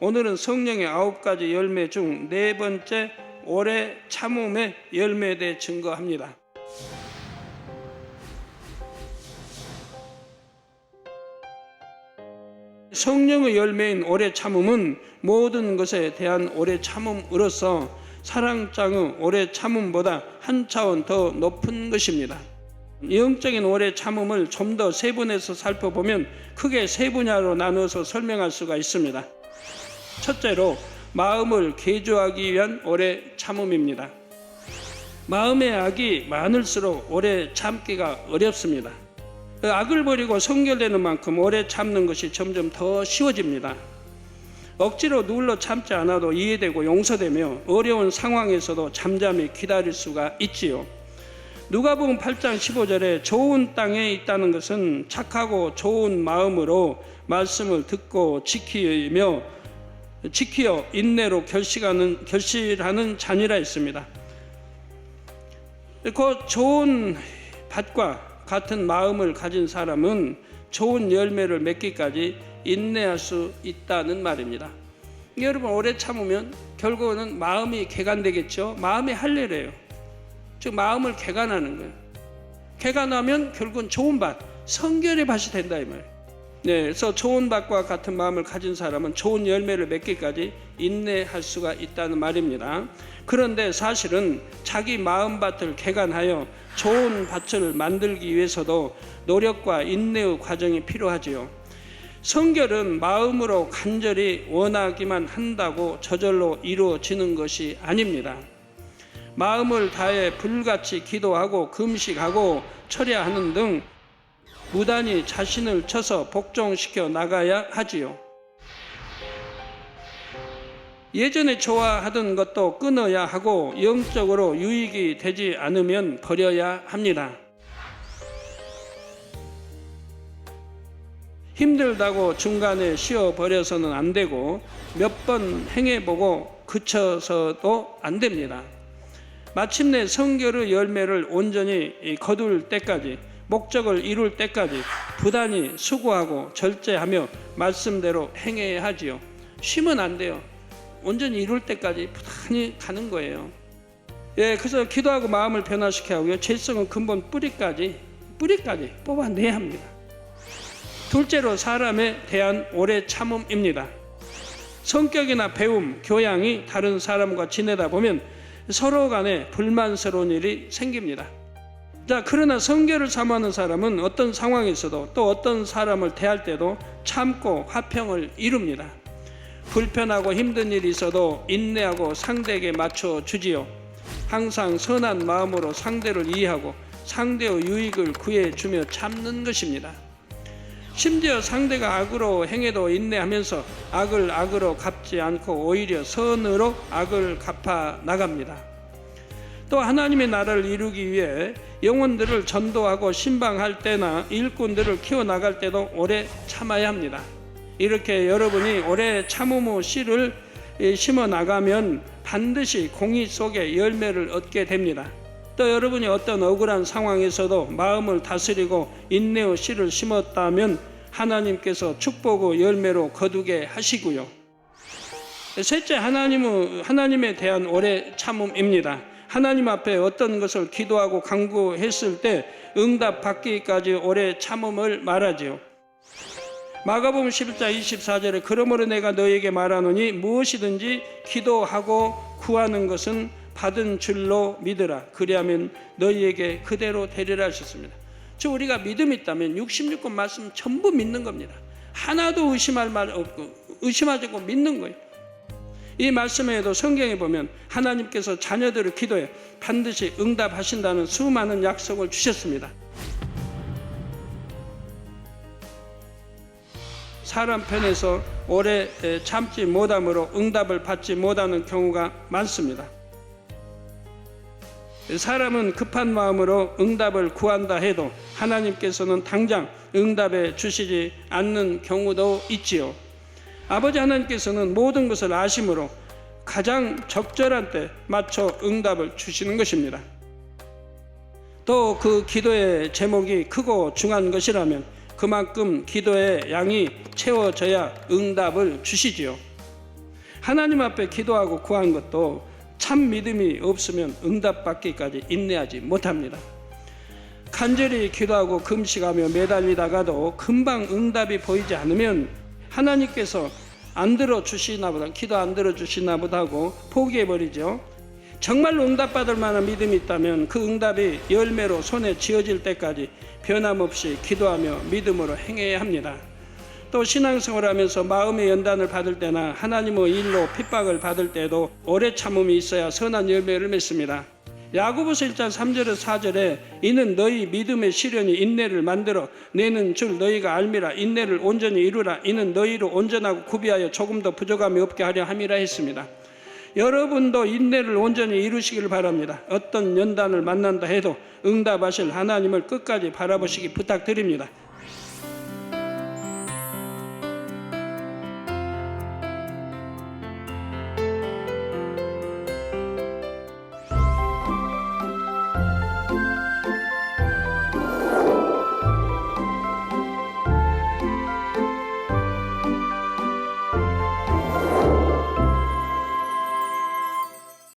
오늘은 성령의 9가지 열매 중 4번째 오래 참음의 열매에 대해 증거합니다. 성령의 열매인 오래 참음은 모든 것에 대한 오래 참음으로서 사랑장의 오래 참음보다 한 차원 더 높은 것입니다. 영적인 오래 참음을 좀 더 세분해서 살펴보면 크게 3분야로 나누어서 설명할 수가 있습니다. 첫째로 마음을 개조하기 위한 오래 참음입니다. 마음의 악이 많을수록 오래 참기가 어렵습니다. 악을 버리고 성결되는 만큼 오래 참는 것이 점점 더 쉬워집니다. 억지로 눌러 참지 않아도 이해되고 용서되며 어려운 상황에서도 잠잠히 기다릴 수가 있지요. 누가복음 8장 15절에 좋은 땅에 있다는 것은 착하고 좋은 마음으로 말씀을 듣고 지키어 인내로 결실하는 자니라 했습니다. 그 좋은 밭과 같은 마음을 가진 사람은 좋은 열매를 맺기까지 인내할 수 있다는 말입니다. 여러분, 오래 참으면 결국은 마음이 개간되겠죠. 마음이 할례래요. 즉 마음을 개간하는 거예요. 개간하면 결국은 좋은 밭, 성결의 밭이 된다 이 말이에요. 네, 그래서 좋은 밭과 같은 마음을 가진 사람은 좋은 열매를 맺기까지 인내할 수가 있다는 말입니다. 그런데 사실은 자기 마음밭을 개간하여 좋은 밭을 만들기 위해서도 노력과 인내의 과정이 필요하지요. 성결은 마음으로 간절히 원하기만 한다고 저절로 이루어지는 것이 아닙니다. 마음을 다해 불같이 기도하고 금식하고 철야하는 등 무단히 자신을 쳐서 복종시켜 나가야 하지요. 예전에 좋아하던 것도 끊어야 하고 영적으로 유익이 되지 않으면 버려야 합니다. 힘들다고 중간에 쉬어버려서는 안 되고 몇 번 행해보고 그쳐서도 안 됩니다. 마침내 성결의 열매를 온전히 거둘 때까지, 목적을 이룰 때까지 부단히 수고하고 절제하며 말씀대로 행해야 하지요. 쉬면 안 돼요. 온전히 이룰 때까지 부단히 가는 거예요. 예, 그래서 기도하고 마음을 변화시켜야 하고요. 죄성은 근본 뿌리까지 뽑아내야 합니다. 둘째로 사람에 대한 오래 참음입니다. 성격이나 배움, 교양이 다른 사람과 지내다 보면 서로 간에 불만스러운 일이 생깁니다. 자, 그러나 성결을 사모하는 사람은 어떤 상황에서도 또 어떤 사람을 대할 때도 참고 화평을 이룹니다. 불편하고 힘든 일이 있어도 인내하고 상대에게 맞춰주지요. 항상 선한 마음으로 상대를 이해하고 상대의 유익을 구해주며 참는 것입니다. 심지어 상대가 악으로 행해도 인내하면서 악을 악으로 갚지 않고 오히려 선으로 악을 갚아 나갑니다. 또 하나님의 나라를 이루기 위해 영혼들을 전도하고 신방할 때나 일꾼들을 키워나갈 때도 오래 참아야 합니다. 이렇게 여러분이 오래 참음의 씨를 심어 나가면 반드시 공의 속에 열매를 얻게 됩니다. 또 여러분이 어떤 억울한 상황에서도 마음을 다스리고 인내의 씨를 심었다면 하나님께서 축복의 열매로 거두게 하시고요. 셋째, 하나님에 대한 오래 참음입니다. 하나님 앞에 어떤 것을 기도하고 간구했을 때 응답 받기까지 오래 참음을 말하지요. 마가복음 11장 24절에 그러므로 내가 너에게 말하노니 무엇이든지 기도하고 구하는 것은 받은 줄로 믿으라. 그리하면 너희에게 그대로 되리라 하셨습니다. 즉 우리가 믿음이 있다면 66권 말씀 전부 믿는 겁니다. 하나도 의심할 말 없고 의심하지 않고 믿는 거예요. 이 말씀에도 성경에 보면 하나님께서 자녀들의 기도에 반드시 응답하신다는 수많은 약속을 주셨습니다. 사람 편에서 오래 참지 못함으로 응답을 받지 못하는 경우가 많습니다. 사람은 급한 마음으로 응답을 구한다 해도 하나님께서는 당장 응답해 주시지 않는 경우도 있지요. 아버지 하나님께서는 모든 것을 아심으로 가장 적절한 때 맞춰 응답을 주시는 것입니다. 또 그 기도의 제목이 크고 중요한 것이라면 그만큼 기도의 양이 채워져야 응답을 주시지요. 하나님 앞에 기도하고 구한 것도 참 믿음이 없으면 응답받기까지 인내하지 못합니다. 간절히 기도하고 금식하며 매달리다가도 금방 응답이 보이지 않으면 하나님께서 안 들어주시나 보다, 기도 안 들어주시나 보다 하고 포기해버리죠. 정말로 응답받을 만한 믿음이 있다면 그 응답이 열매로 손에 쥐어질 때까지 변함없이 기도하며 믿음으로 행해야 합니다. 또 신앙생활하면서 마음의 연단을 받을 때나 하나님의 일로 핍박을 받을 때도 오래 참음이 있어야 선한 열매를 맺습니다. 야고보서 1장 3절에서 4절에 이는 너희 믿음의 시련이 인내를 만들어 내는 줄 너희가 알미라. 인내를 온전히 이루라. 이는 너희로 온전하고 구비하여 조금도 부족함이 없게 하려 함이라 했습니다. 여러분도 인내를 온전히 이루시기를 바랍니다. 어떤 연단을 만난다 해도 응답하실 하나님을 끝까지 바라보시기 부탁드립니다.